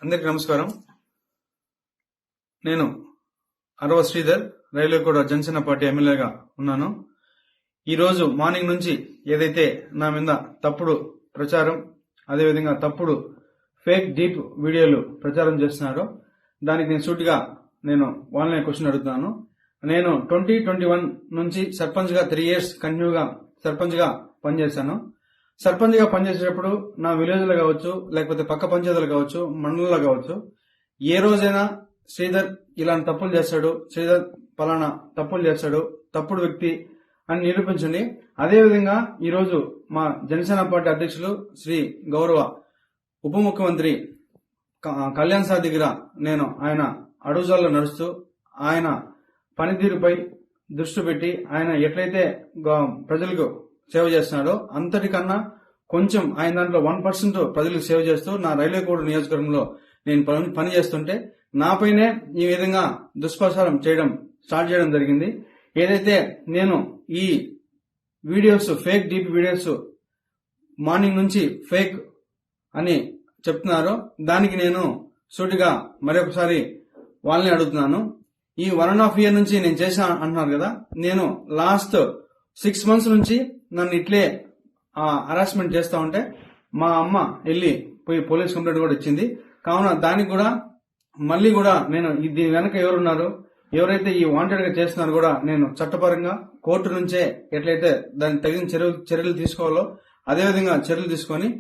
అందరికి నమస్కారం. నేను అరవ శ్రీధర్, రైల్వేకోట జనసేన పార్టీ ఎమ్మెల్యేగా ఉన్నాను. ఈరోజు మార్నింగ్ నుంచి ఏదైతే నా మీద తప్పుడు ప్రచారం, అదేవిధంగా తప్పుడు ఫేక్ డీప్ వీడియోలు ప్రచారం చేస్తున్నారో దానికి నేను సూటిగా వాళ్ళనే క్వశ్చన్ అడుగుతున్నాను. నేను 2021 నుంచి సర్పంచ్ గా 3 years కంటిన్యూగా సర్పంచ్ గా పనిచేశాను. సర్పంచ్ గా పనిచేసేటప్పుడు నా విలేజ్ లో కావచ్చు, లేకపోతే పక్క పంచాయతీలు కావచ్చు, మండలంలో కావచ్చు, ఏ రోజైనా శ్రీధర్ ఇలాంటి తప్పులు చేస్తాడు, శ్రీధర్ పలానా తప్పులు చేస్తాడు, తప్పుడు వ్యక్తి అని నిరూపించండి. అదేవిధంగా ఈరోజు మా జనసేన పార్టీ అధ్యక్షులు శ్రీ గౌరవ ఉప ముఖ్యమంత్రి కళ్యాణ్ సార్ దగ్గర ఆయన అడుగుజాల్లో నడుస్తూ ఆయన పనితీరుపై దృష్టి పెట్టి ఆయన ఎట్లయితే ప్రజలకు సేవ చేస్తున్నాడో అంతటికన్నా కొంచెం ఆయన దాంట్లో 1% ప్రజలకు సేవ చేస్తూ నా రైల్వేకోట నియోజకవర్గంలో నేను పని చేస్తుంటే నాపైనే ఈ విధంగా దుష్ప్రచారం స్టార్ట్ చేయడం జరిగింది. ఏదైతే నేను ఈ videos fake deep videos morning నుంచి ఫేక్ అని చెప్తున్నారో దానికి నేను సూటిగా మరొకసారి వాళ్ళని అడుగుతున్నాను. ఈ 1.5 year నుంచి నేను చేశా అంటున్నారు కదా, నేను లాస్ట్ 6 months నుంచి నన్ను ఇట్లే హరాస్మెంట్ చేస్తా ఉంటే మా అమ్మ వెళ్ళి పోయి పోలీస్ కంప్లైంట్ కూడా ఇచ్చింది. కావున దానికి కూడా మళ్ళీ కూడా నేను దీని వెనక ఎవరున్నారు, ఎవరైతే ఈ వాంటెడ్ గా చేస్తున్నారో కూడా నేను చట్టపరంగా కోర్టు నుంచే ఎట్లయితే దానికి తగిన చర్యలు తీసుకోవాలో అదేవిధంగా చర్యలు తీసుకొని